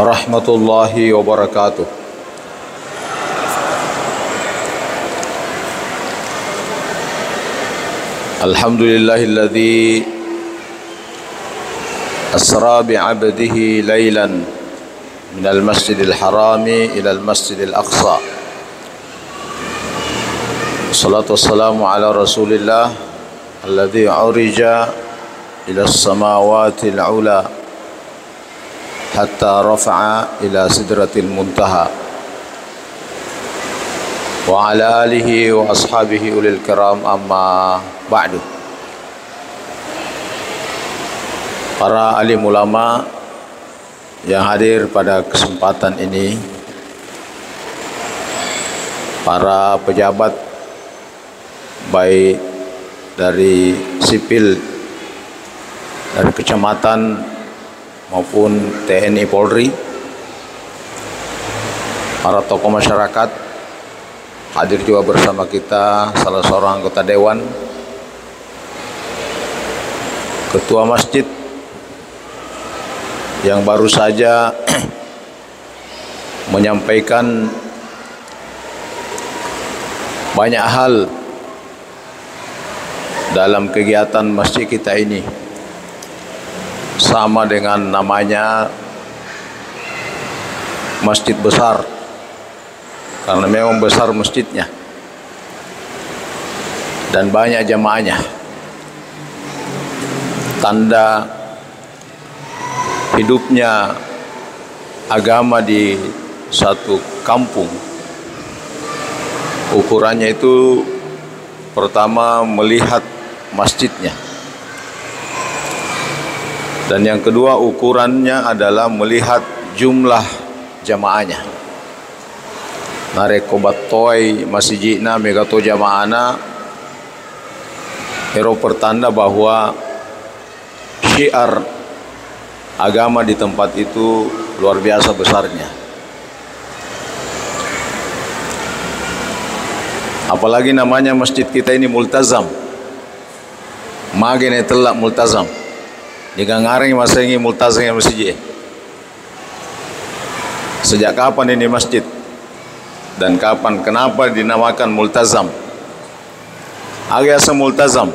warahmatullahi wabarakatuh. Alhamdulillahilladzi asra bi'abdihi laylan minal masjidil harami ilal masjidil aqsa. Salatu wassalamu ala rasulillah alladzi urija ila as-samawati al-ula hatta rafa'a ila sidratil muntaha wa ala alihi wa ashabihi ulil kiram, amma ba'du. Para alim ulama yang hadir pada kesempatan ini, para pejabat baik dari sipil, dari kecamatan maupun TNI Polri, para tokoh masyarakat, hadir juga bersama kita salah seorang anggota dewan, ketua masjid yang baru saja menyampaikan banyak hal dalam kegiatan masjid kita ini, sama dengan namanya masjid besar, karena memang besar masjidnya dan banyak jamaahnya. Tanda hidupnya agama di satu kampung, ukurannya itu pertama melihat masjidnya, dan yang kedua ukurannya adalah melihat jumlah jamaahnya. Narekobat toy masjidna megato jamaahna, ero pertanda bahwa syiar agama di tempat itu luar biasa besarnya. Apalagi namanya masjid kita ini multazam, magene telak multazam. Jika ngareng masa ini multazam yang masjid. Sejak kapan ini masjid? Dan kapan, kenapa dinamakan multazam? Agak multazam.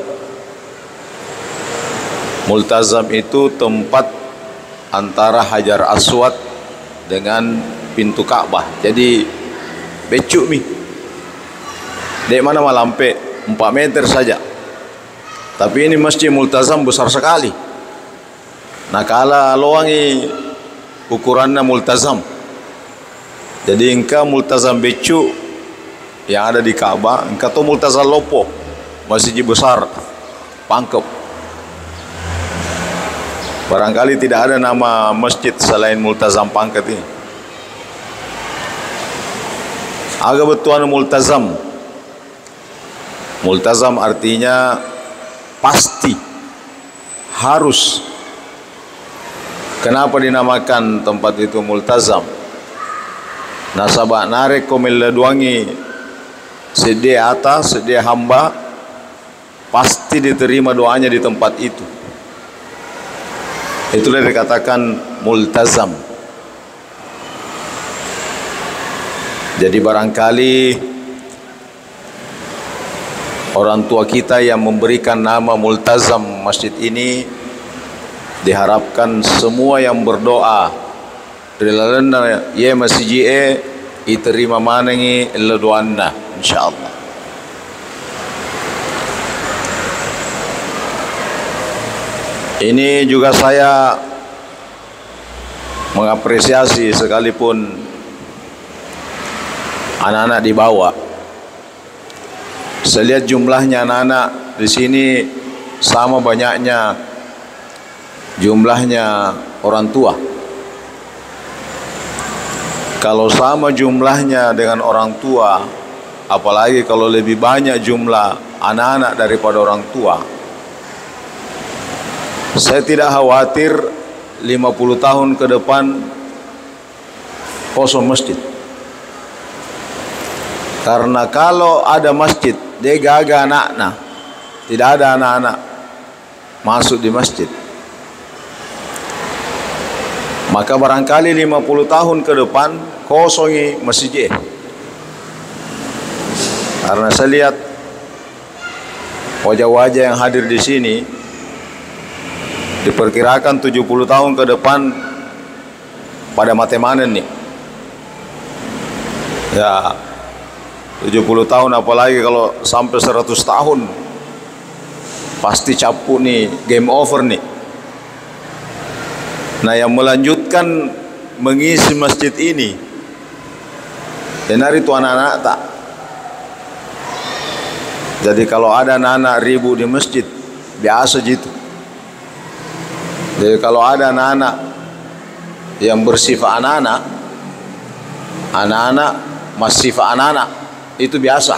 Multazam itu tempat antara Hajar Aswad dengan pintu Ka'bah. Jadi becuk mi. Dek mana malampe 4 meter saja. Tapi ini masjid multazam besar sekali. Nah, kala loangi ukurannya multazam. Jadi engkau multazam becuk yang ada di Ka'bah, engkau tuh multazam lopo, masjid besar, pangkep. Barangkali tidak ada nama masjid selain multazam pangkat ini. Agak betuan multazam. Multazam artinya pasti, harus. Kenapa dinamakan tempat itu multazam? Nasabak narek komel duangi sedia atas, sedia hamba, pasti diterima doanya di tempat itu. Itulah dikatakan multazam. Jadi barangkali orang tua kita yang memberikan nama multazam masjid ini, diharapkan semua yang berdoa rilalana ye masjid iterima manengi ledoanna insyaallah. Ini juga saya mengapresiasi, sekalipun anak-anak dibawa. Saya lihat jumlahnya anak-anak di sini sama banyaknya jumlahnya orang tua. Kalau sama jumlahnya dengan orang tua, apalagi kalau lebih banyak jumlah anak-anak daripada orang tua, saya tidak khawatir 50 tahun ke depan kosong masjid. Karena kalau ada masjid, dia gagal anak-anak, tidak ada anak-anak masuk di masjid. Maka barangkali 50 tahun ke depan kosongi masjid. Karena saya lihat wajah-wajah yang hadir di sini, diperkirakan 70 tahun ke depan pada matemanen nih. Ya, 70 tahun apalagi kalau sampai 100 tahun pasti capu nih, game over nih. Nah, yang melanjutkan mengisi masjid ini benar itu anak-anak tak. Jadi kalau ada anak-anak ribu di masjid biasa gitu. Jadi kalau ada anak-anak yang bersifat anak-anak masih sifat anak-anak itu biasa.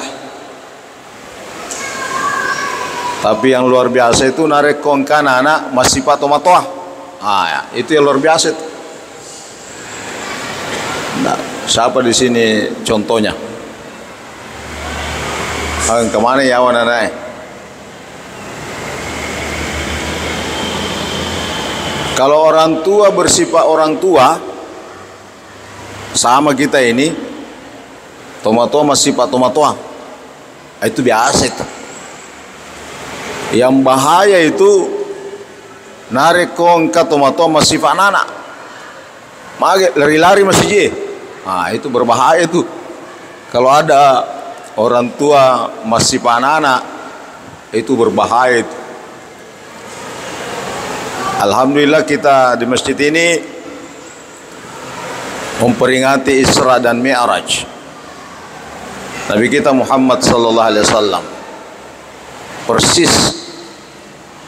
Tapi yang luar biasa itu narik kongkan anak masih sifat tomatoah. Ya, itu yang luar biasa itu. Nah, siapa di sini contohnya? Kemana ya anak-anak? Kalau orang tua bersifat orang tua, sama kita ini, tomato masih sifat tomatoa. Itu biasa itu. Yang bahaya itu narik kongka tomato masih sifat anak. Mage lari-lari masih. Itu berbahaya itu. Kalau ada orang tua masih sifat anak, itu berbahaya itu. Alhamdulillah kita di masjid ini memperingati Isra dan Mi'raj Nabi kita Muhammad sallallahu alaihi wasallam persis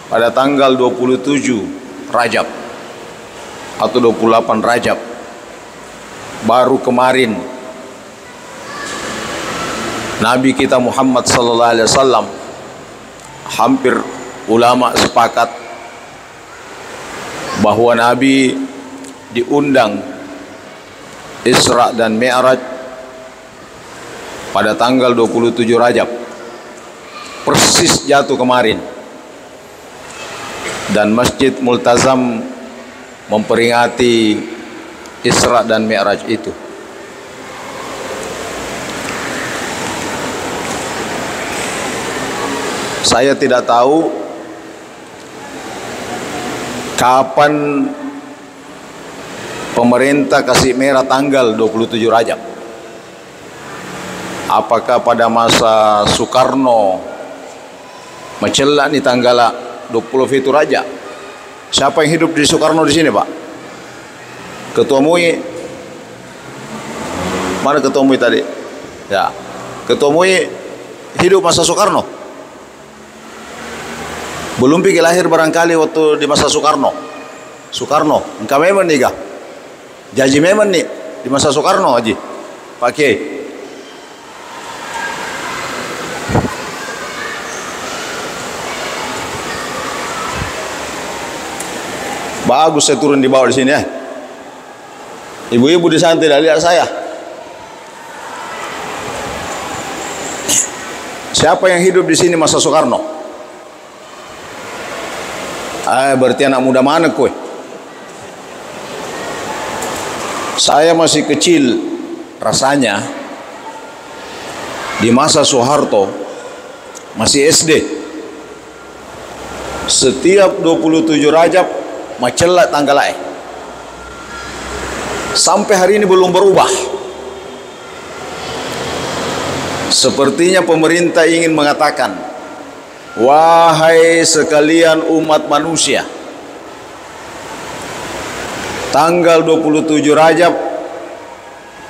pada tanggal 27 Rajab atau 28 Rajab. Baru kemarin Nabi kita Muhammad sallallahu alaihi wasallam, hampir ulama sepakat bahwa Nabi diundang Isra dan Mi'raj pada tanggal 27 Rajab, persis jatuh kemarin. Dan Masjid Multazam memperingati Isra dan Mi'raj itu. Saya tidak tahu kapan pemerintah kasih merah tanggal 27 Rajab. Apakah pada masa Soekarno mencelak nih tanggal 20 Fitur Rajab? Siapa yang hidup di Soekarno di sini, Pak? Ketua MUI. Mana Ketua MUI tadi? Ya. Ketua MUI hidup masa Soekarno. Belum pikir lahir barangkali waktu di masa Soekarno. Soekarno, engkau memang nih kah? Jaji memang nih di masa Soekarno Haji. Pak Kiai. Bagus saya turun di bawah di sini ya. Ibu-ibu di sana tidak lihat saya. Siapa yang hidup di sini masa Soekarno? Berarti anak muda mana kowe? Saya masih kecil rasanya di masa Soeharto, masih SD. Setiap 27 Rajab macelat tanggal sampai hari ini belum berubah. Sepertinya pemerintah ingin mengatakan, wahai sekalian umat manusia, tanggal 27 Rajab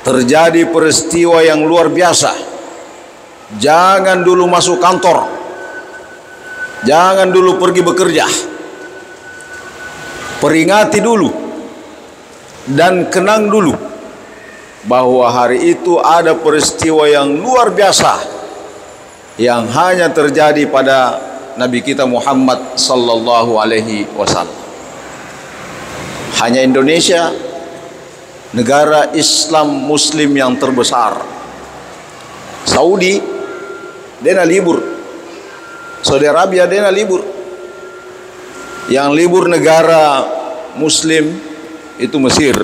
terjadi peristiwa yang luar biasa. Jangan dulu masuk kantor, jangan dulu pergi bekerja, peringati dulu dan kenang dulu bahwa hari itu ada peristiwa yang luar biasa yang hanya terjadi pada Nabi kita Muhammad sallallahu alaihi wasallam. Hanya Indonesia, negara Islam Muslim yang terbesar. Saudi, dia libur. Saudi Arabia, dia libur. Yang libur negara Muslim itu Mesir,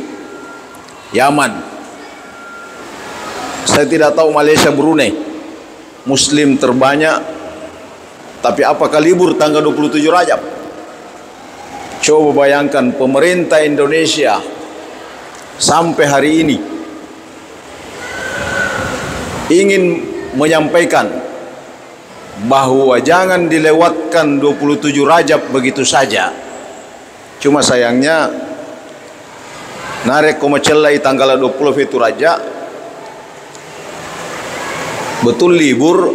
Yaman. Saya tidak tahu Malaysia, Brunei. Muslim terbanyak, tapi apakah libur tanggal 27 Rajab? Coba bayangkan, pemerintah Indonesia sampai hari ini ingin menyampaikan bahwa jangan dilewatkan 27 Rajab begitu saja. Cuma sayangnya narek komacellai tanggal 20 itu Rajab betul libur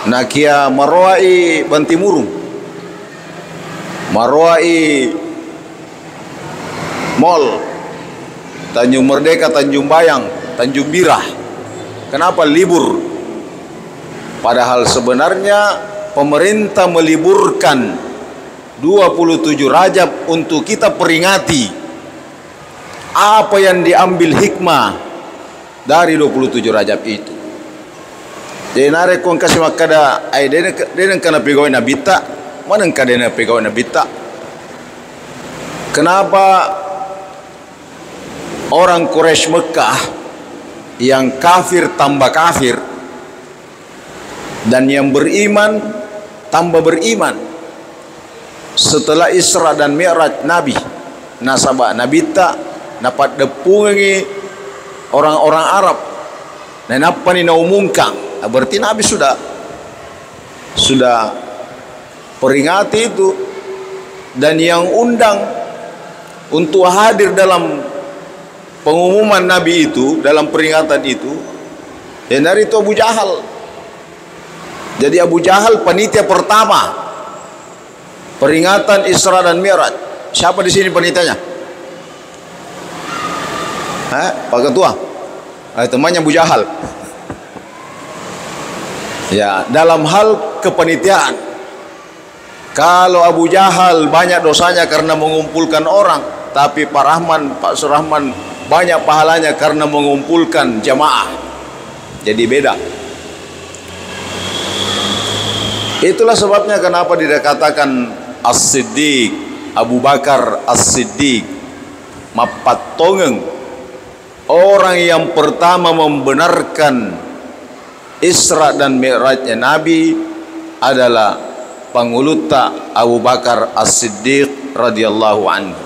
nakia marwai Bantimurung, marwai Mall, Tanjung Merdeka, Tanjung Bayang, Tanjung Birah. Kenapa libur? Padahal sebenarnya pemerintah meliburkan 27 Rajab untuk kita peringati apa yang diambil hikmah dari 27 Rajab itu. Jadi narek kong kasih makada ai denen kana pegawai nabita, mana kadena pegawai nabita. Kenapa orang Quraisy Mekah yang kafir tambah kafir dan yang beriman tambah beriman setelah Isra dan Mi'raj Nabi nasabah nabita dapat depungi orang-orang Arab dan apa ni naumungkang, berarti Nabi sudah peringati itu, dan yang undang untuk hadir dalam pengumuman Nabi itu, dalam peringatan itu, dan dari itu Abu Jahal. Jadi Abu Jahal panitia pertama peringatan Isra dan Mi'raj. Siapa di sini panitianya? Pak Ketua? Temannya Abu Jahal. Ya, dalam hal kepanitiaan, kalau Abu Jahal banyak dosanya karena mengumpulkan orang, tapi Pak Surahman banyak pahalanya karena mengumpulkan jamaah. Jadi beda. Itulah sebabnya kenapa dikatakan As-Siddiq, Abu Bakar As-Siddiq, mapat tongeng, orang yang pertama membenarkan Isra dan Mi'rajnya Nabi adalah panguluta Abu Bakar As-Siddiq radhiyallahu anhu.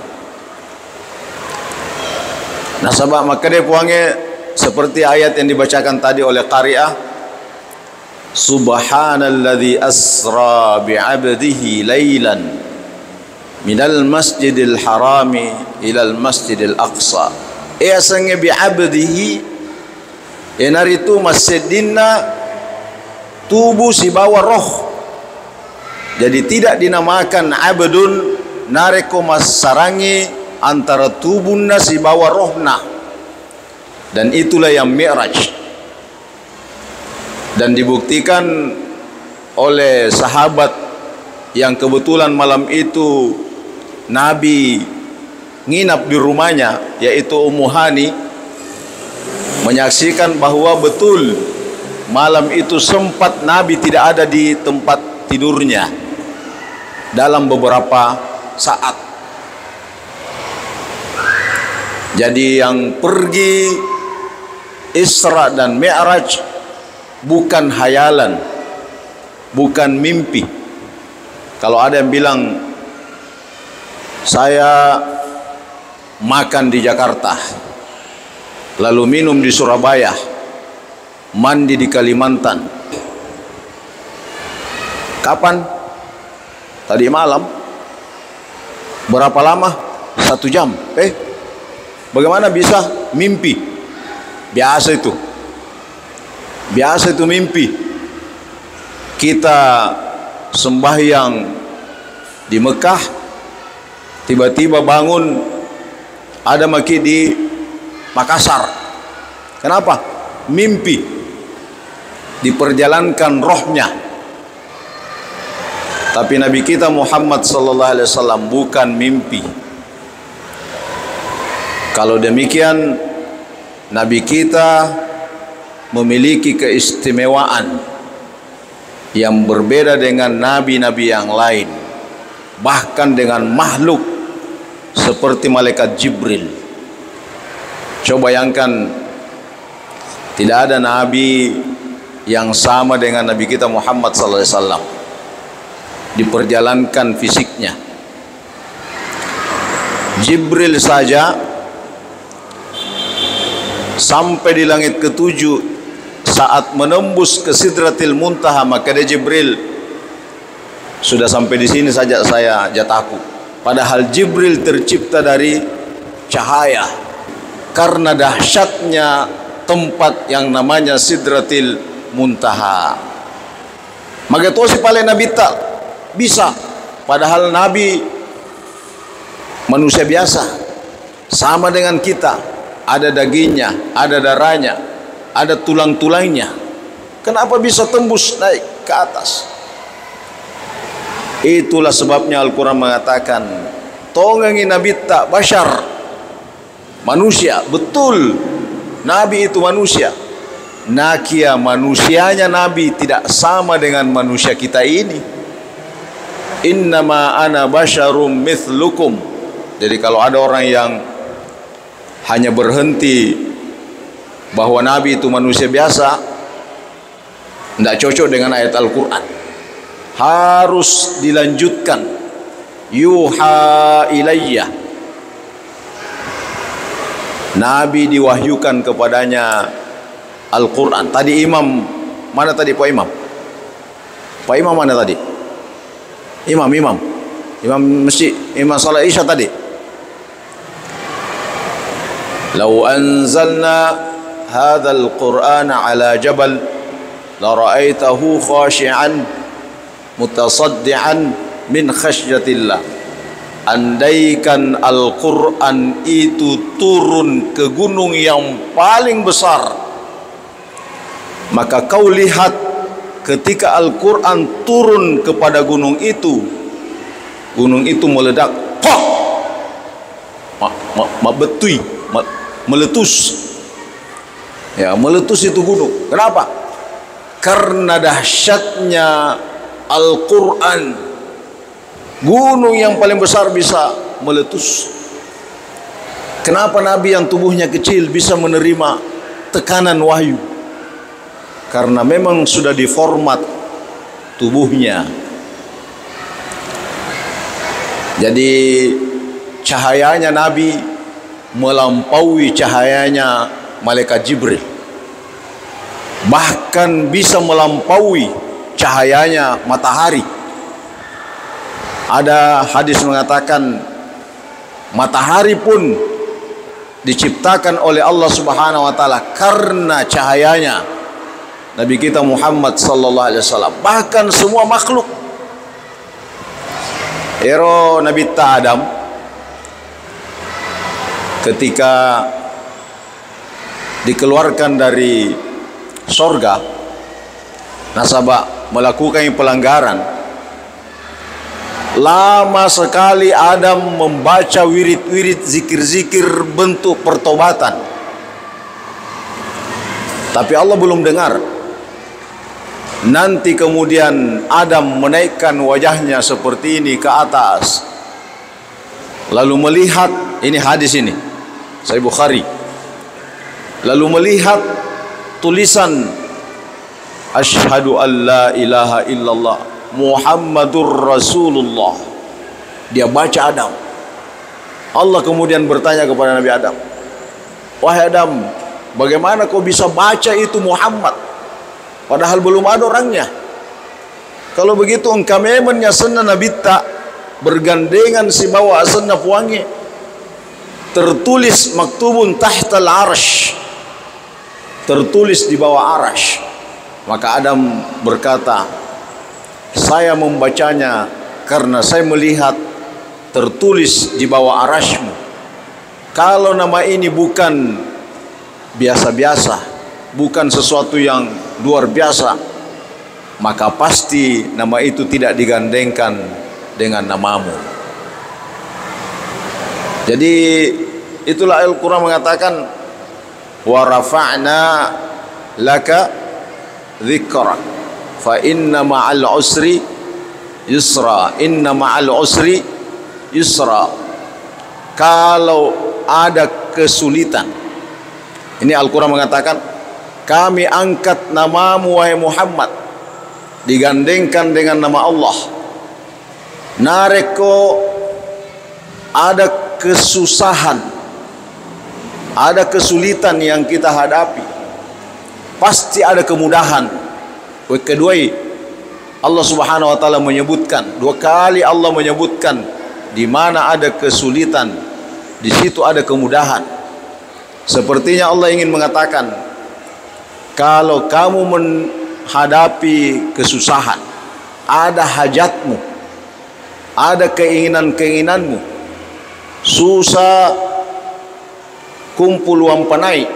Nah sahabat, maka dia puangnya seperti ayat yang dibacakan tadi oleh qari'ah, Subhanalladzi asra bi'abdihi laylan minal masjidil harami ilal masjidil aqsa. Asange bi'abdihi enar itu masjidina tubuh si bawa roh. Jadi tidak dinamakan abdun nareko masarangi antara tubuhna si bawa rohna, dan itulah yang Mi'raj. Dan dibuktikan oleh sahabat yang kebetulan malam itu Nabi nginap di rumahnya, yaitu Ummu Hani, menyaksikan bahwa betul malam itu sempat Nabi tidak ada di tempat tidurnya dalam beberapa saat. Jadi yang pergi Isra dan Mi'raj bukan hayalan, bukan mimpi. Kalau ada yang bilang saya makan di Jakarta, lalu minum di Surabaya, mandi di Kalimantan. Kapan? Tadi malam. Berapa lama? 1 jam. Bagaimana bisa mimpi? Biasa itu. Biasa itu mimpi. Kita sembahyang di Mekah, tiba-tiba bangun ada maki di Makassar. Kenapa? Mimpi. Diperjalankan rohnya. Tapi Nabi kita Muhammad sallallahu alaihi wasallam bukan mimpi. Kalau demikian, Nabi kita memiliki keistimewaan yang berbeda dengan nabi-nabi yang lain, bahkan dengan makhluk seperti malaikat Jibril. Coba bayangkan, tidak ada nabi yang sama dengan Nabi kita Muhammad sallallahu alaihi wasallam diperjalankan fisiknya. Jibril saja sampai di langit ketujuh, saat menembus ke Sidratil Muntaha, maka dia Jibril sudah sampai di sini saja saya jataku. Padahal Jibril tercipta dari cahaya. Karena dahsyatnya tempat yang namanya Sidratil Muntaha. Maka itu si paling Nabi tak bisa. Padahal Nabi manusia biasa, sama dengan kita. Ada dagingnya, ada darahnya, ada tulang-tulangnya. Kenapa bisa tembus naik ke atas? Itulah sebabnya Al-Quran mengatakan, tongangi Nabi tak bashar, manusia. Betul, Nabi itu manusia. Nakia manusianya Nabi tidak sama dengan manusia kita ini. Innama ana basyarum mithlukum. Jadi kalau ada orang yang hanya berhenti bahwa Nabi itu manusia biasa, tidak cocok dengan ayat Al-Quran. Harus dilanjutkan, yuha ilayya, Nabi diwahyukan kepadanya Al-Quran. Tadi imam, mana tadi Pak Imam? Pak Imam mana tadi? Imam masjid, imam salat Isya tadi. Lau anzalna hadzal Qur'ana ala jabal la ra'aitahu khashi'an mutasaddian min khasyatillah. Andaikan Al-Quran itu turun ke gunung yang paling besar, maka kau lihat ketika Al-Quran turun kepada gunung itu meledak, betui, meletus. Ya, meletus itu gunung. Kenapa? Karena dahsyatnya Al-Quran, gunung yang paling besar bisa meletus. Kenapa Nabi yang tubuhnya kecil bisa menerima tekanan wahyu? Karena memang sudah diformat tubuhnya. Jadi cahayanya Nabi melampaui cahayanya malaikat Jibril, bahkan bisa melampaui cahayanya matahari. Ada hadis mengatakan matahari pun diciptakan oleh Allah Subhanahu wa taala karena cahayanya Nabi kita Muhammad sallallahu alaihi wasallam. Bahkan semua makhluk, ero Nabi Adam ketika dikeluarkan dari sorga, nasabah melakukan pelanggaran, lama sekali Adam membaca wirid-wirid, zikir-zikir bentuk pertobatan, tapi Allah belum dengar. Nanti kemudian Adam menaikkan wajahnya seperti ini ke atas, lalu melihat, ini hadis ini Sahih Bukhari, lalu melihat tulisan asyhadu an la ilaha illallah Muhammadur Rasulullah. Dia baca Adam. Allah kemudian bertanya kepada Nabi Adam, wahai Adam, bagaimana kau bisa baca itu Muhammad padahal belum ada orangnya? Kalau begitu engkau memangnya sunnah Nabi tak bergandengan si bawa sunnah puangi, tertulis maktubun tahtal arsh, tertulis di bawah arash. Maka Adam berkata, saya membacanya karena saya melihat tertulis di bawah arashmu. Kalau nama ini bukan biasa-biasa, bukan sesuatu yang luar biasa, maka pasti nama itu tidak digandengkan dengan namamu. Jadi itulah Al-Quran mengatakan, wa rafa'na laka dzikrak fa inna ma'al usri yusra, inna ma'al usri yusra. kalau ada kesulitan. Ini Al-Quran mengatakan, kami angkat namamu wahai Muhammad, digandengkan dengan nama Allah. Nareko ada kesusahan, ada kesulitan yang kita hadapi, pasti ada kemudahan. Kedua, Allah Subhanahu wa taala menyebutkan, dua kali Allah menyebutkan di mana ada kesulitan, di situ ada kemudahan. Sepertinya Allah ingin mengatakan, kalau kamu menghadapi kesusahan, ada hajatmu, ada keinginan-keinginanmu, susah kumpul uang panai,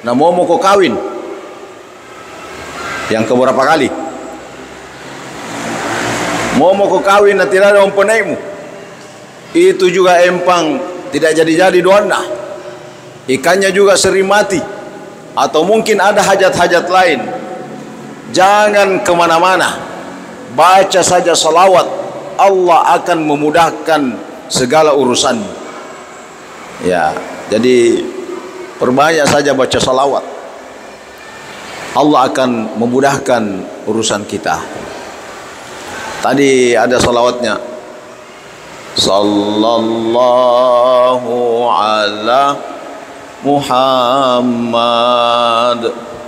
nah mau kau kawin, yang keberapa kali? Mau kau kawin, nah tidak ada uang panaimu, itu juga empang tidak jadi-jadi doana, ikannya juga sering mati, atau mungkin ada hajat-hajat lain. Jangan kemana-mana, baca saja salawat, Allah akan memudahkan segala urusan. Ya, jadi perbanyak saja baca salawat, Allah akan memudahkan urusan kita. Tadi ada salawatnya, sallallahu ala Muhammad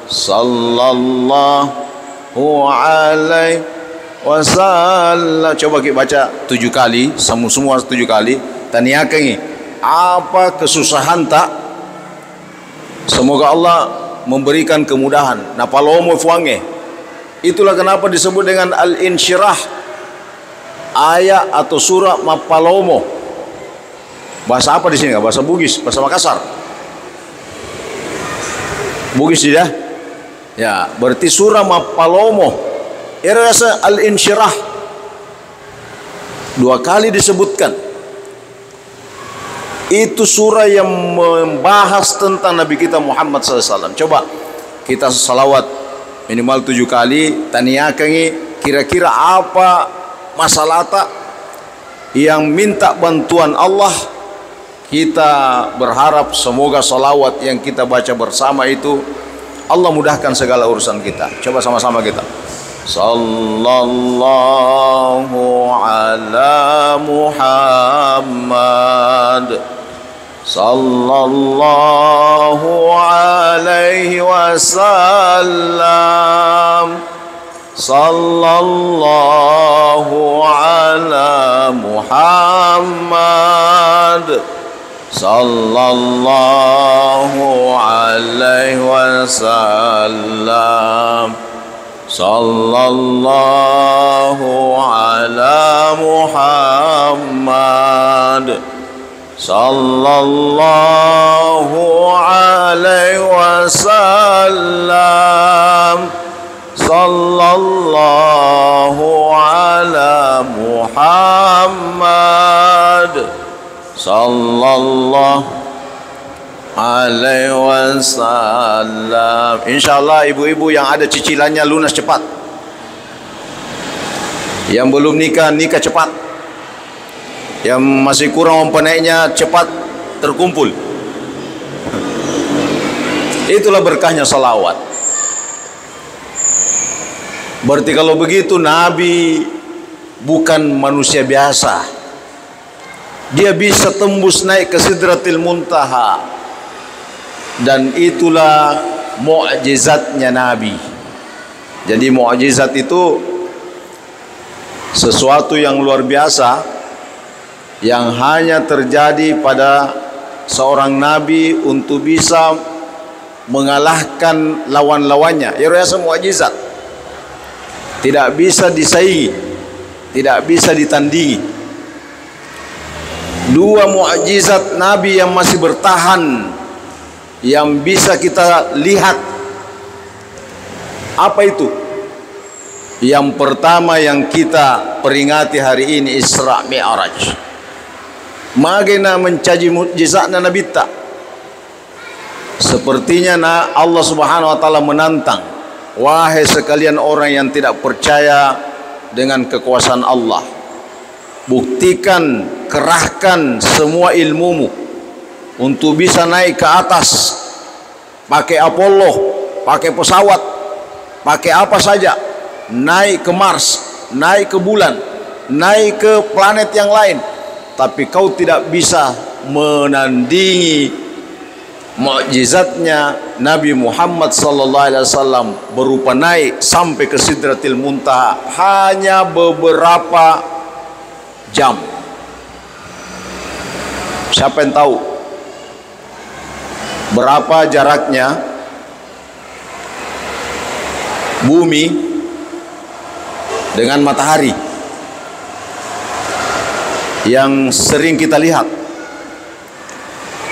sallallahu alaihi wasallam. Coba kita baca 7 kali, semua 7 kali. Taniakan ini, apa kesusahan tak? Semoga Allah memberikan kemudahan. Nah, palomo fuange. Itulah kenapa disebut dengan al-insyirah, ayat atau surah Mapalomo. Bahasa apa di sini? Bahasa Bugis, bahasa Makassar. Bugis tidak? Ya, berarti surah Mapalomo. Irasa al-insyirah. 2 kali disebutkan. Itu surah yang membahas tentang Nabi kita Muhammad SAW. Coba kita salawat minimal 7 kali. Taniakan kira-kira apa masalah tak yang minta bantuan Allah. Kita berharap semoga salawat yang kita baca bersama itu Allah mudahkan segala urusan kita. Coba sama-sama kita. Sallallahu ala Muhammad sallallahu alaihi wasallam. Sallallahu ala Muhammad sallallahu alaihi wasallam. Sallallahu ala Muhammad sallallahu alaihi wasallam. Sallallahu ala Muhammad sallallahu alaihi wasallam. Insyaallah ibu-ibu yang ada cicilannya lunas cepat. Yang belum nikah, nikah cepat. Yang masih kurang mempunyainya cepat terkumpul. Itulah berkahnya salawat. Berarti kalau begitu Nabi bukan manusia biasa. Dia bisa tembus naik ke Sidratil Muntaha. Dan itulah mukjizatnya Nabi. Jadi mukjizat itu sesuatu yang luar biasa yang hanya terjadi pada seorang Nabi untuk bisa mengalahkan lawan-lawannya. Itu semua mukjizat. Tidak bisa disaingi, tidak bisa ditandingi. 2 mukjizat Nabi yang masih bertahan, yang bisa kita lihat. Apa itu? Yang pertama yang kita peringati hari ini Isra Mi'raj. Magena mencaji mukjizatnya Nabi tak. Sepertinya Allah Subhanahu wa taala menantang, wahai sekalian orang yang tidak percaya dengan kekuasaan Allah, buktikan, kerahkan semua ilmumu untuk bisa naik ke atas, pakai Apollo, pakai pesawat, pakai apa saja, naik ke Mars, naik ke bulan, naik ke planet yang lain, tapi kau tidak bisa menandingi mukjizatnya Nabi Muhammad sallallahu alaihi wasallam berupa naik sampai ke Sidratil Muntaha hanya beberapa jam. Siapa yang tahu berapa jaraknya bumi dengan matahari yang sering kita lihat?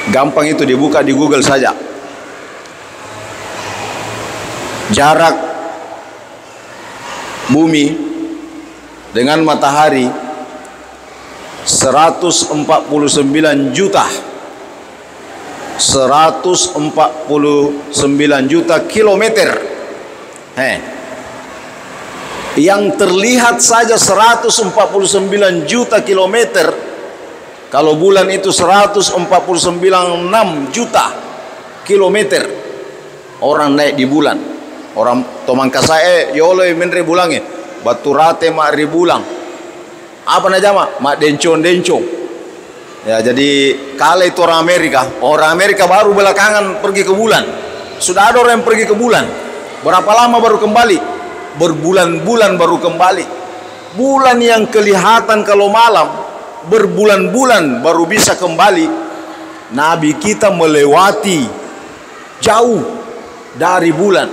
Gampang itu, dibuka di Google saja. Jarak bumi dengan matahari 149 juta 149 juta kilometer. Yang terlihat saja 149 juta kilometer. Kalau bulan itu 149,6 juta kilometer. Orang naik di bulan. Orang tomangka saya yoloi menre bulange baturate mak ribulang. Apa nama mak dencong. Ya, jadi kala itu orang Amerika baru belakangan pergi ke bulan. Sudah ada orang yang pergi ke bulan. Berapa lama baru kembali? Berbulan-bulan baru kembali. Bulan yang kelihatan kalau malam, berbulan-bulan baru bisa kembali. Nabi kita melewati jauh dari bulan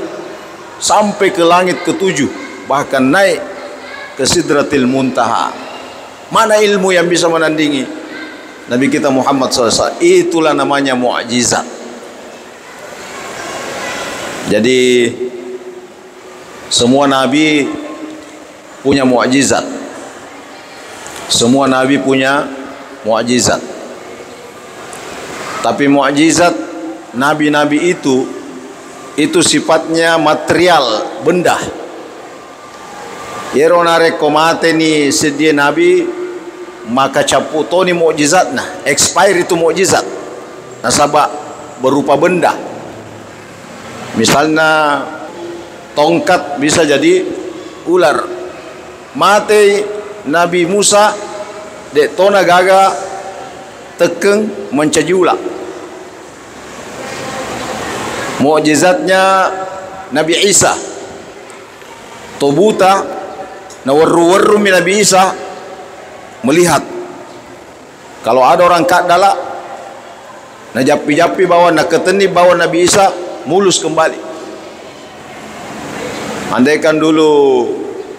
sampai ke langit ketujuh, bahkan naik ke Sidratil Muntaha. Mana ilmu yang bisa menandingi Nabi kita Muhammad SAW? Itulah namanya mukjizat. Jadi semua nabi punya mukjizat. Semua nabi punya mukjizat. Tapi mukjizat nabi-nabi itu sifatnya material, benda. Yeronare komate ni sedia nabi maka caputoni mukjizatna, expire itu mukjizat. Nasabah berupa benda. Misalnya tongkat bisa jadi ular. Mate Nabi Musa dek tona gaga tekeng mencajula. Mukjizatnya Nabi Isa tobuta na warru-warru min Nabi Isa melihat. Kalau ada orang kat dala na japi-japi bawa na keteni bawa Nabi Isa mulus kembali. Andaikan dulu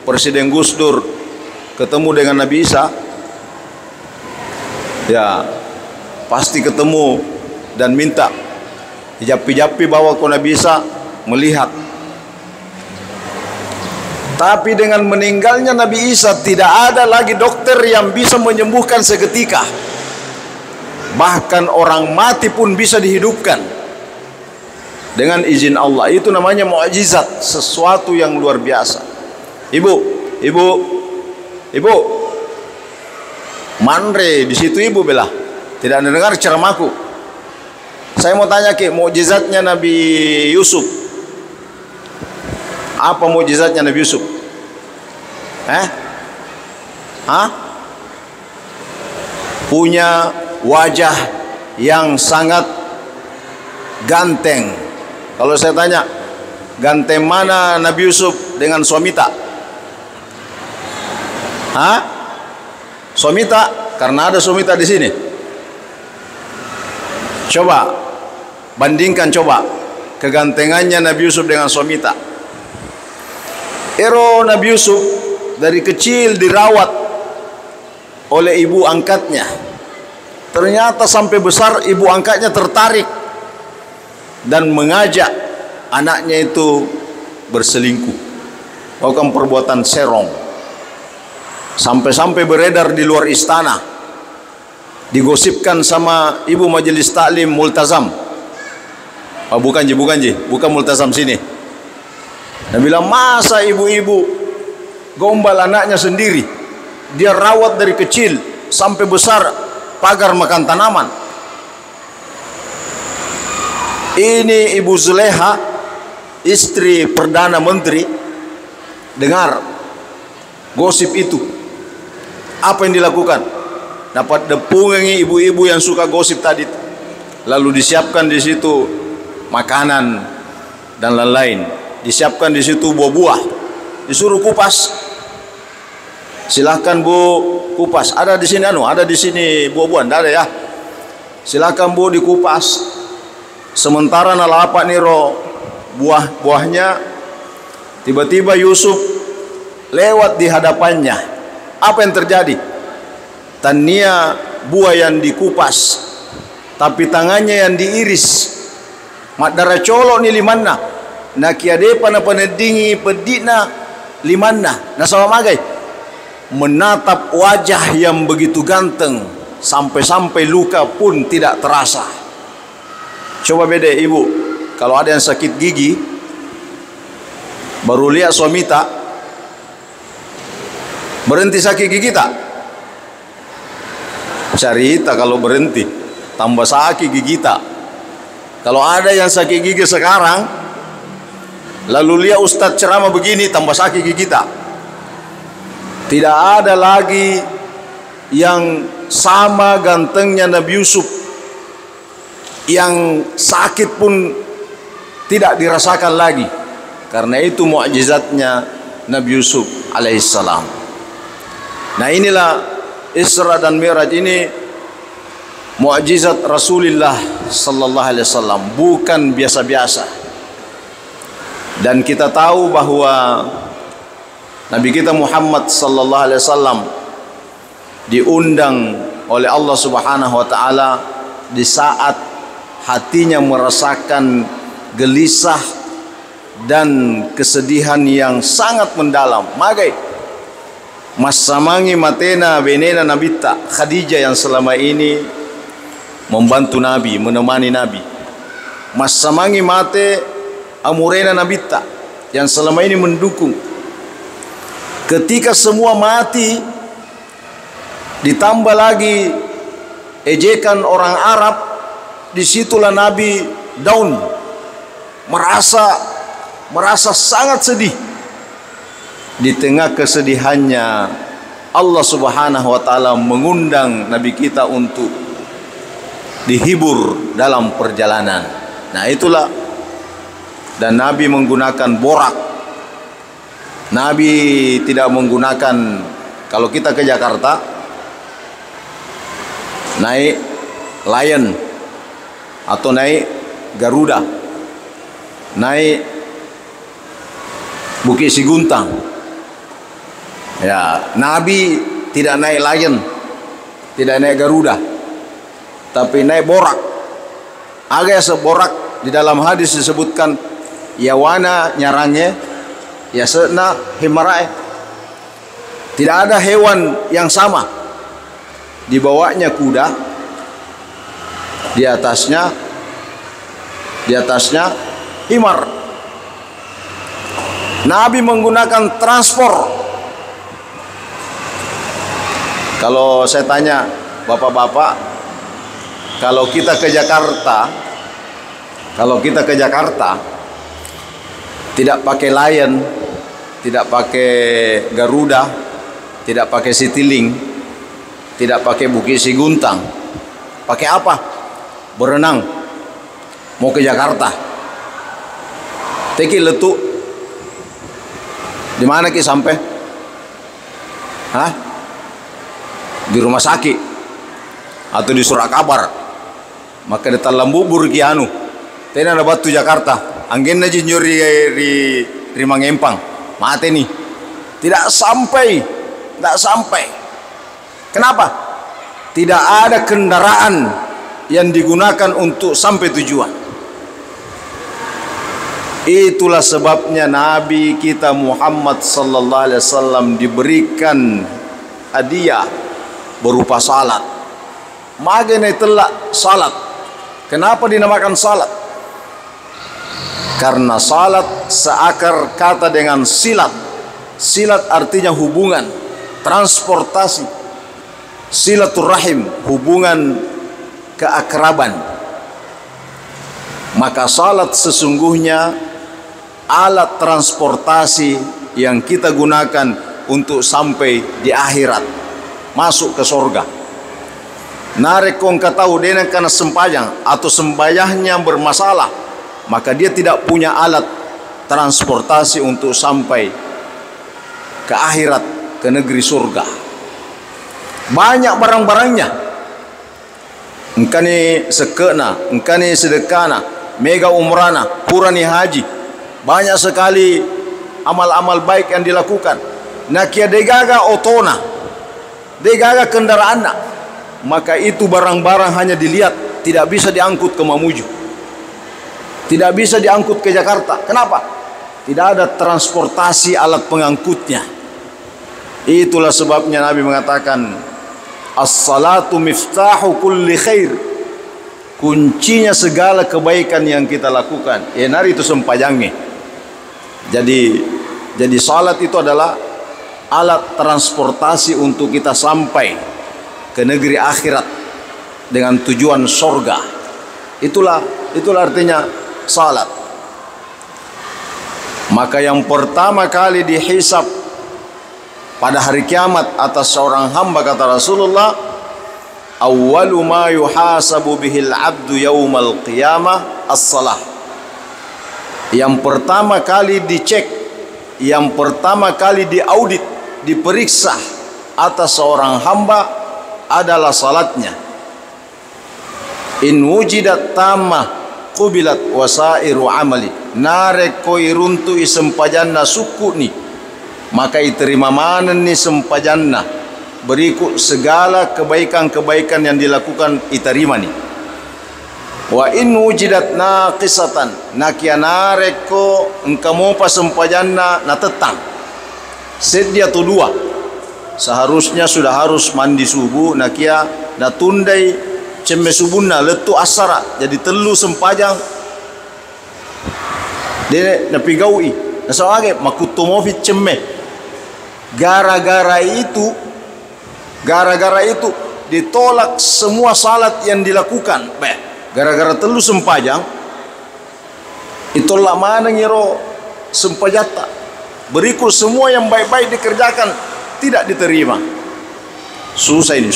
Presiden Gus Dur ketemu dengan Nabi Isa, ya pasti ketemu dan minta japi-japi bawa ke Nabi Isa melihat. Tapi dengan meninggalnya Nabi Isa tidak ada lagi dokter yang bisa menyembuhkan seketika. Bahkan orang mati pun bisa dihidupkan dengan izin Allah. Itu namanya mukjizat, sesuatu yang luar biasa. Ibu, Manre di situ ibu bela. Tidak dengar ceramahku. Saya mau tanya ke mukjizatnya Nabi Yusuf. Apa mukjizatnya Nabi Yusuf? Punya wajah yang sangat ganteng. Kalau saya tanya, ganteng mana Nabi Yusuf dengan Suamita? Suamita, karena ada Suamita di sini. Coba bandingkan, coba kegantengannya Nabi Yusuf dengan Suamita. Nabi Yusuf dari kecil dirawat oleh ibu angkatnya. Ternyata sampai besar ibu angkatnya tertarik dan mengajak anaknya itu berselingkuh, melakukan perbuatan serong. Sampai-sampai beredar di luar istana, digosipkan sama ibu majelis taklim Multazam. Bukan Multazam sini. Dia bilang, masa ibu-ibu gombal anaknya sendiri, dia rawat dari kecil sampai besar, pagar makan tanaman. Ini Ibu Zuleha, istri Perdana Menteri, dengar gosip itu. Apa yang dilakukan? Dapat depungi ibu-ibu yang suka gosip tadi. Lalu disiapkan di situ makanan dan lain-lain. Disiapkan di situ buah-buah. Disuruh kupas. Silahkan Bu kupas. Ada di sini ada di sini buah-buahan, ada ya. Silahkan Bu dikupas. Sementara nalapak niro buah-buahnya, tiba-tiba Yusuf lewat di hadapannya. Apa yang terjadi? Tania buah yang dikupas, tapi tangannya yang diiris. Madara colok ni limanna. Nakiadepa na panedingi pedina limanna. Nasama magai. Menatap wajah yang begitu ganteng, sampai-sampai luka pun tidak terasa. Coba beda ibu, kalau ada yang sakit gigi, baru lihat suami tak, berhenti sakit gigi tak? Cerita kalau berhenti, tambah sakit gigi tak? Kalau ada yang sakit gigi sekarang, lalu lihat Ustadz ceramah begini, tambah sakit gigi tak? Tidak ada lagi yang sama gantengnya Nabi Yusuf, yang sakit pun tidak dirasakan lagi. Karena itu mukjizatnya Nabi Yusuf alaihissalam. Nah, inilah Isra dan Mi'raj ini mukjizat Rasulullah sallallahu alaihi wasallam, bukan biasa-biasa. Dan kita tahu bahwa Nabi kita Muhammad sallallahu alaihi wasallam diundang oleh Allah Subhanahu wa taala di saat hatinya merasakan gelisah dan kesedihan yang sangat mendalam. Magai masamangi matena benena nabita Khadijah yang selama ini membantu Nabi, menemani Nabi. Masamangi mate amurena nabita yang selama ini mendukung. Ketika semua mati, ditambah lagi ejekan orang Arab, disitulah Nabi down, merasa sangat sedih. Di tengah kesedihannya, Allah Subhanahu wa taala mengundang Nabi kita untuk dihibur dalam perjalanan. Nah, itulah, dan Nabi menggunakan borak. Nabi tidak menggunakan, kalau kita ke Jakarta naik Lion atau naik Garuda, naik Bukit Siguntang. Ya, Nabi tidak naik Lion, tidak naik Garuda, tapi naik borak. Agak seborak di dalam hadis disebutkan yawana nyarangnya, ya sena himarae. Tidak ada hewan yang sama. Dibawanya kuda, di atasnya himar. Nabi menggunakan transport. Kalau saya tanya bapak-bapak, kalau kita ke Jakarta tidak pakai Lion, tidak pakai Garuda, tidak pakai Citylink, tidak pakai Bukit Siguntang, pakai apa? Berenang mau ke Jakarta. Teki letuk di mana ki sampai? Hah? Di rumah sakit atau di surat kabar. Maka di talam bubur ki anu. Tena ada batu Jakarta. Angin aja nyuri di Mangempang. Mate nih. Tidak sampai. Kenapa? Tidak ada kendaraan yang digunakan untuk sampai tujuan. Itulah sebabnya Nabi kita Muhammad sallallahu alaihi wasallam diberikan hadiah berupa salat. Magene telak salat. Kenapa dinamakan salat? Karena salat seakar kata dengan silat. Silat artinya hubungan. transportasi, silaturahim, hubungan keakraban. Maka salat sesungguhnya alat transportasi yang kita gunakan untuk sampai di akhirat, masuk ke surga. Narek kong tahu dia karena sempayang atau sembayahnya bermasalah, maka dia tidak punya alat transportasi untuk sampai ke akhirat, ke negeri surga. Banyak barang-barangnya, engkani sekena, engkani sedekana, mega umrana, purani haji, banyak sekali amal-amal baik yang dilakukan. Nakia degaga otona, degaga kendaraan, maka itu barang-barang hanya dilihat, tidak bisa diangkut ke Mamuju, tidak bisa diangkut ke Jakarta. Kenapa? Tidak ada transportasi alat pengangkutnya. Itulah sebabnya Nabi mengatakan, as-salatu miftahu kulli khair, kuncinya segala kebaikan yang kita lakukan. Nari itu sempajangnya. Jadi salat itu adalah alat transportasi untuk kita sampai ke negeri akhirat dengan tujuan surga. Itulah artinya salat. Maka yang pertama kali dihisab pada hari kiamat atas seorang hamba, kata Rasulullah, awwalu ma yuhasabu bihil abdu yaumal qiyamah as-salah. Yang pertama kali dicek, yang pertama kali diaudit, diperiksa atas seorang hamba adalah salatnya. In wujidat tamah qubilat wasairu amali, narek koi runtu isempajanna suku ni, maka iterima manen ni sempajanna, berikut segala kebaikan-kebaikan yang dilakukan iterima ni. Wa in wujidat naqisatan, nakia narek ko engkamo pa sempajanna na tetang sedia tu dua, seharusnya sudah harus mandi subuh, nakia na tundai cemme subuhna letu asara, jadi telu sempajang dia na pigaui na sawage makutomofi cemme. Gara-gara itu ditolak semua salat yang dilakukan. Gara-gara telu sempajang itulah mana ngiro sempajata, berikut semua yang baik-baik dikerjakan tidak diterima. Susah ini.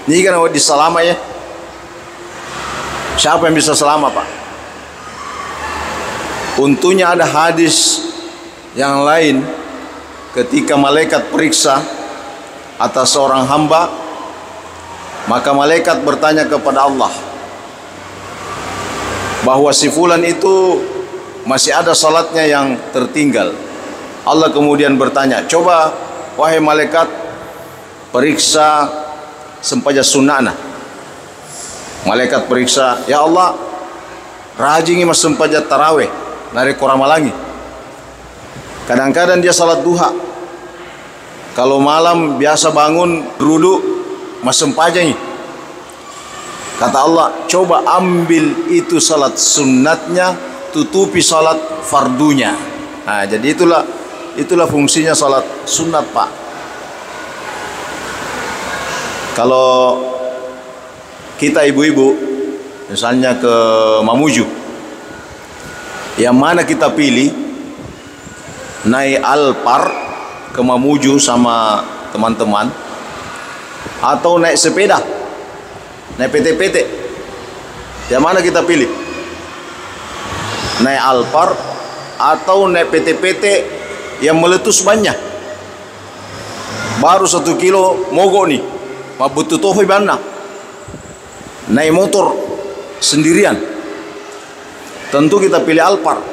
Ini kan diselama ya. Siapa yang bisa selama, Pak? Untungnya ada hadis yang lain, ketika malaikat periksa atas seorang hamba, maka malaikat bertanya kepada Allah bahwa si fulan itu masih ada salatnya yang tertinggal. Allah kemudian bertanya, coba wahai malaikat periksa sempaja sunnahna. Malaikat periksa, ya Allah, rajingi mas sempaja taraweh nari koramalangi. Kadang-kadang dia salat duha, kalau malam biasa bangun duduk mas sempajanya. Kata Allah, coba ambil itu salat sunnatnya, tutupi salat fardunya. Nah, jadi itulah fungsinya salat sunat, Pak. Kalau kita ibu-ibu misalnya ke Mamuju, yang mana kita pilih? Naik Alphard ke Mamuju sama teman-teman, atau naik sepeda, naik PT-PT? Yang mana kita pilih? Naik Alphard atau naik PT-PT yang meletus banyak? Baru 1 kilo mogok nih, mabutu tohoi bana. Naik motor sendirian, tentu kita pilih Alphard.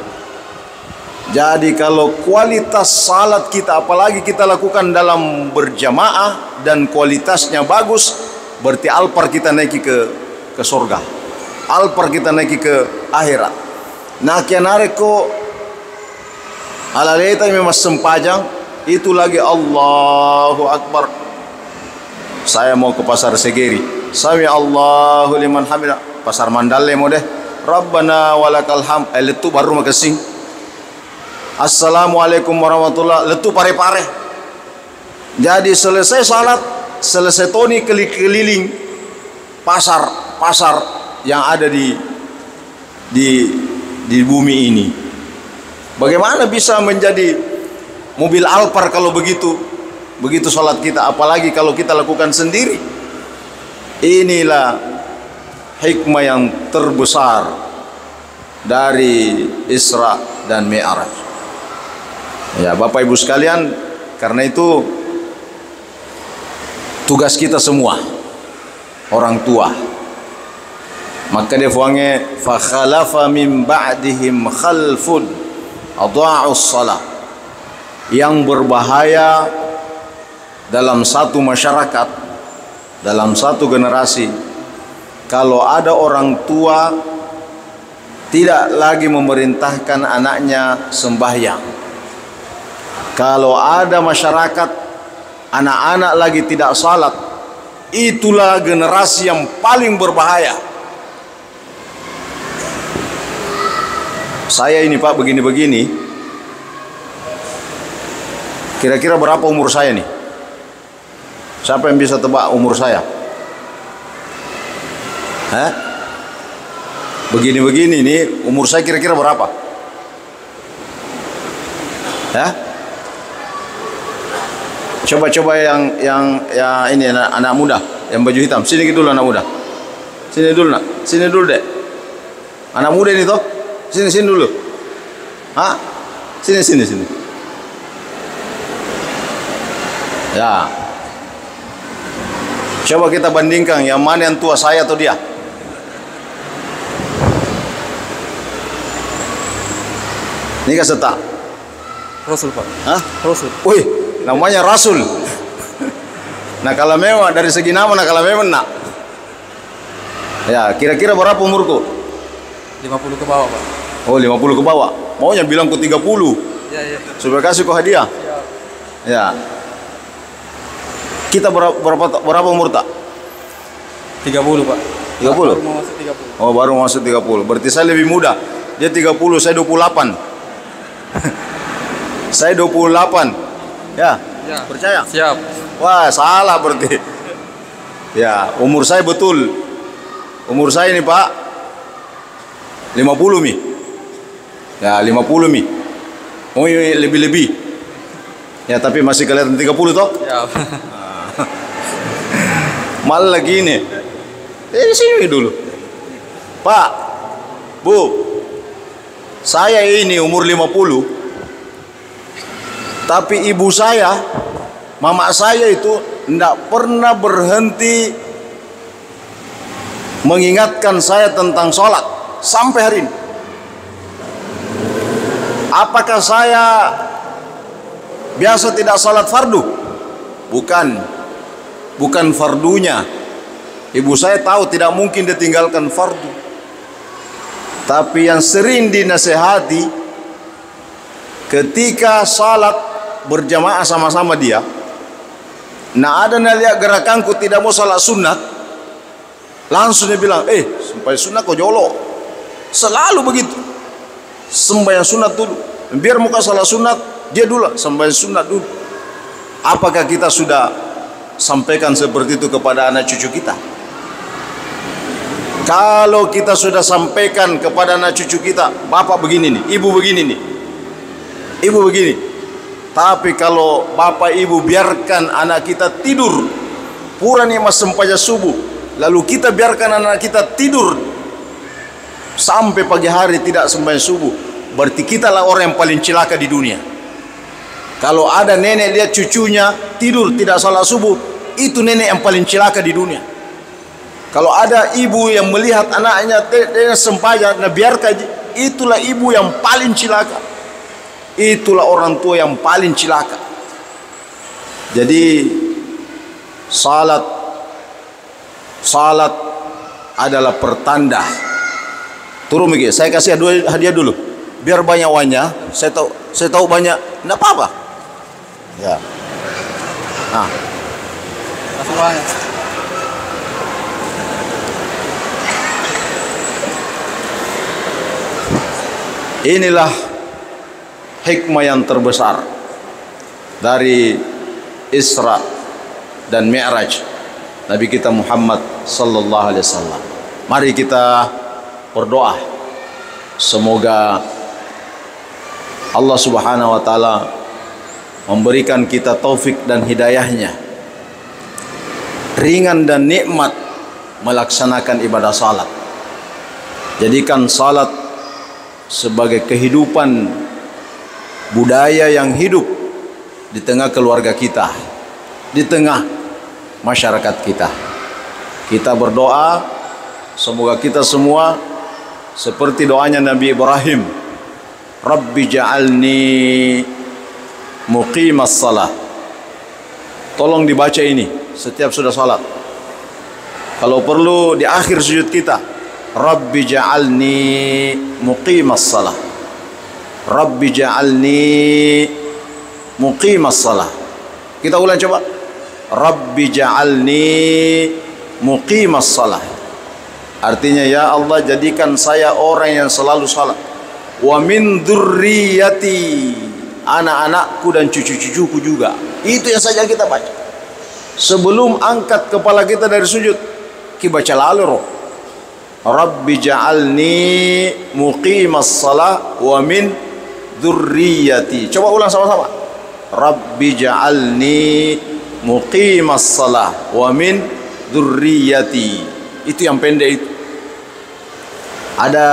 Jadi kalau kualitas salat kita, apalagi kita lakukan dalam berjamaah dan kualitasnya bagus, berarti Alphard kita naiki ke surga, Alphard kita naiki ke akhirat. Nah kianareko ala leta memang sempajang itu lagi. Allahu Akbar, saya mau ke pasar Segeri, sami Allahu liman hamidah, pasar Mandalle mau deh, Rabbana walakal hamd, letu baru makasih. Assalamualaikum warahmatullahi, letu pare-pare. Jadi selesai salat, selesai Tony keliling pasar yang ada di bumi ini. Bagaimana bisa menjadi mobil Alphard kalau begitu salat kita, apalagi kalau kita lakukan sendiri. Inilah hikmah yang terbesar dari Isra dan Mi'raj. Ya, Bapak Ibu sekalian, karena itu tugas kita semua orang tua. Maka dia fuange fa khalafa min ba'dihim khalfun adha'us shalah. Yang berbahaya dalam satu masyarakat, dalam satu generasi, kalau ada orang tua tidak lagi memerintahkan anaknya sembahyang. Kalau ada masyarakat anak-anak lagi tidak salat, itulah generasi yang paling berbahaya. Saya ini Pak begini-begini, kira-kira berapa umur saya nih? Siapa yang bisa tebak umur saya? Hah? Begini-begini nih, umur saya kira-kira berapa? Hah? Coba-coba yang ini anak muda yang baju hitam. Sini dulu anak muda. Sini dulu nak. Sini dulu dek. Anak muda ini toh. Sini dulu. Hah? Sini. Ya. Coba kita bandingkan yang mana yang tua, saya atau dia? Ini kan setak. Rasul Pak. Hah? Rasul. Wih, namanya Rasul. Nah kalau memang dari segi nama, nah kalau memang nak. Ya, kira-kira berapa umurku? 50 ke bawah Pak. Oh, 50 ke bawah. Maunya bilang ku 30. Ya. Supaya kasih kau hadiah. Ya. Kita berapa umur tak? 30 Pak. 30? Baru mau masuk 30. Oh, baru masuk 30. Berarti saya lebih muda. Dia 30, saya 28. Saya 28. Ya. Percaya? Siap. Wah, salah berarti. Ya, umur saya betul. Umur saya ini Pak 50 mi. Ya, 50 mi. Oh, lebih-lebih. Ya, tapi masih kelihatan 30 toh? Ya. Malah lagi ini. Sini dulu. Pak, Bu, saya ini umur 50. Tapi ibu saya, mama saya itu tidak pernah berhenti mengingatkan saya tentang sholat sampai hari ini. Apakah saya biasa tidak sholat fardu? Bukan fardunya. Ibu saya tahu tidak mungkin dia tinggalkan fardu. Tapi yang sering dinasehati ketika salat berjamaah sama-sama dia, nah ada lihat gerakanku tidak mau salat sunat, langsung dia bilang, sampai sunat kau jolo. Selalu begitu. Sembahyang sunat dulu. Biar muka salat sunat, dia dulu sembahyang sunat dulu. Apakah kita sudah sampaikan seperti itu kepada anak cucu kita? Kalau kita sudah sampaikan kepada anak cucu kita, bapak begini nih, ibu begini nih, ibu begini. Tapi kalau bapak ibu biarkan anak kita tidur pura nikmat sempaya subuh, lalu kita biarkan anak kita tidur sampai pagi hari tidak sembahyang subuh, berarti kita lah orang yang paling celaka di dunia. Kalau ada nenek lihat cucunya tidur tidak salat subuh, itu nenek yang paling celaka di dunia. Kalau ada ibu yang melihat anaknya sembahyang, nah biarkan, itulah ibu yang paling celaka. Itulah orang tua yang paling celaka. Jadi salat adalah pertanda. Turun begini, saya kasih hadiah dulu. Biar banyak uangnya, saya tahu banyak, enggak apa-apa. Ya. Nah. Kasih uangnya. Inilah hikmah yang terbesar dari Isra dan Mi'raj Nabi kita Muhammad sallallahu alaihi wasallam. Mari kita berdoa semoga Allah Subhanahu wa taala memberikan kita taufik dan hidayahnya, ringan dan nikmat melaksanakan ibadah salat. Jadikan salat sebagai kehidupan budaya yang hidup di tengah keluarga kita, di tengah masyarakat kita. Kita berdoa semoga kita semua seperti doanya Nabi Ibrahim, Rabbi ja'alni muqimas salah. Tolong dibaca ini setiap sudah salat. Kalau perlu di akhir sujud kita, Rabbi ja'alni muqimas salah. Rabbi ja'alni muqimas salah. Kita ulang coba. Rabbi ja'alni muqimas salah. Artinya, ya Allah, jadikan saya orang yang selalu salat. Wa min dzurriyyati, anak-anakku dan cucu-cucuku juga. Itu yang saja kita baca. Sebelum angkat kepala kita dari sujud, kita baca lalu roh. Rabbi ja'alni muqimas salah wa min dzurriyyati. Coba ulang sama-sama. Rabbi ja'alni muqimas salah wa min dzurriyyati. Itu yang pendek itu. Ada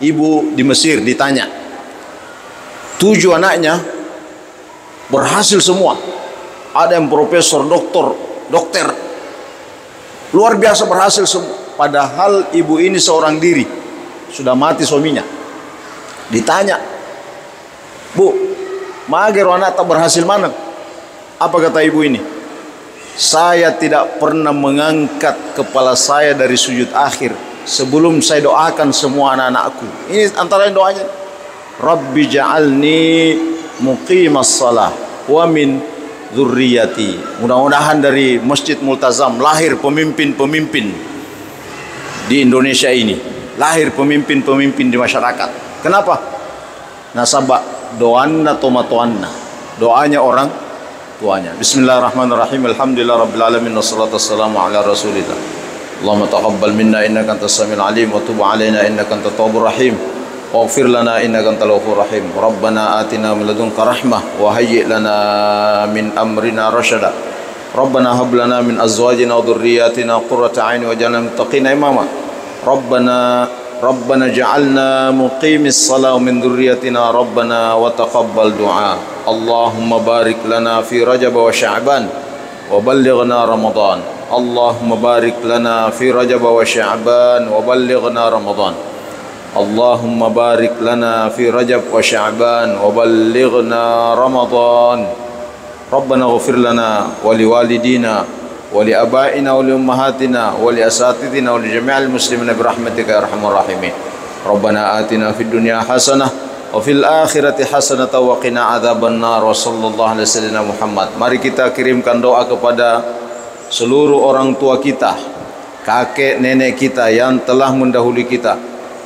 ibu di Mesir ditanya, 7 anaknya berhasil semua. Ada yang profesor, dokter, luar biasa berhasil semua. Padahal ibu ini seorang diri, sudah mati suaminya. Ditanya, Bu, magero anak tak berhasil mana? Apa kata ibu ini? Saya tidak pernah mengangkat kepala saya dari sujud akhir sebelum saya doakan semua anak-anakku. Ini antara doanya. Rabbi ja'alni muqimas salah wa min dzurriyyati. Mudah-mudahan dari Masjid Multazam lahir pemimpin-pemimpin di Indonesia ini. Lahir pemimpin-pemimpin di masyarakat. Kenapa? Nasabak doanna tomatoanna. Doanya orang tuanya. Bismillahirrahmanirrahim. Alhamdulillah rabbil alamin wassalatu wassalamu ala rasulillah. Allahumma taqabbal minna innaka antas samiul alim wa tub alaina innaka antat tawwabur rahim. Waghfir lana innaka antal ghafurur rahim. Rabbana atina min ladunka rahmah wa hayyi' lana min amrina rasyada. Rabbana hab lana min azwajina wa dhurriyyatina qurrata a'yun waj'alna lil muttaqina imama. Rabbana ja'alna muqimis salah min dzurriyyatina Rabbana wa taqabbal du'a. Allahumma barik lana fi Rajab wa Sya'ban wa ballighna Ramadan. Allahumma barik lana fi Rajab wa Sya'ban wa ballighna Ramadan. Allahumma barik lana fi Rajab wa Sya'ban wa ballighna Ramadan. Rabbana ighfir lana wa liwalidina wa li abaina wa li ummahatina wa li asatidina wa li jami'il muslimina bi rahmatika ya arhamar rahimin. Rabbana atina fid dunya hasanah wa fil akhirati hasanatan wa qina adzabannar. Wa sallallahu alaihi wasallam Muhammad. Mari kita kirimkan doa kepada seluruh orang tua kita, kakek nenek kita yang telah mendahului kita.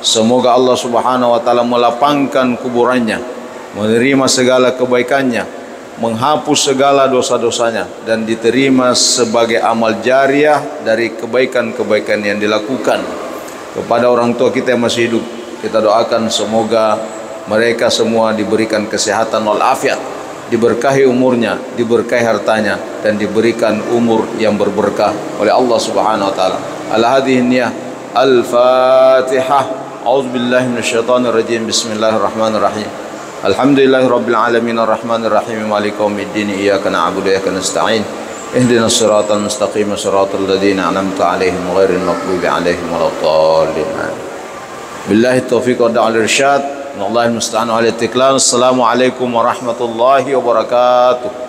Semoga Allah Subhanahu wa taala melapangkan kuburannya, menerima segala kebaikannya, menghapus segala dosa-dosanya, dan diterima sebagai amal jariah dari kebaikan-kebaikan yang dilakukan. Kepada orang tua kita yang masih hidup, kita doakan semoga mereka semua diberikan kesehatan walafiat, diberkahi umurnya, diberkahi hartanya, dan diberikan umur yang berberkah oleh Allah Subhanahu wa taala. Ala hadhihi niyyah. Al-Fatihah. A'udzu billahi minasyaitonir rajim. Bismillahirrahmanirrahim. Alhamdulillahi rabbil alamin arrahmanir rahim maliki yaumiddin iyyaka na'budu wa iyyaka nasta'in ihdinas siratal mustaqim siratal ladzina an'amta 'alaihim ghairil maghdubi 'alaihim waladdallin. Billahi taufiq wa da'al irsyad. Wallahi musta'an 'ala al-istiqlal. Assalamualaikum warahmatullahi wabarakatuh.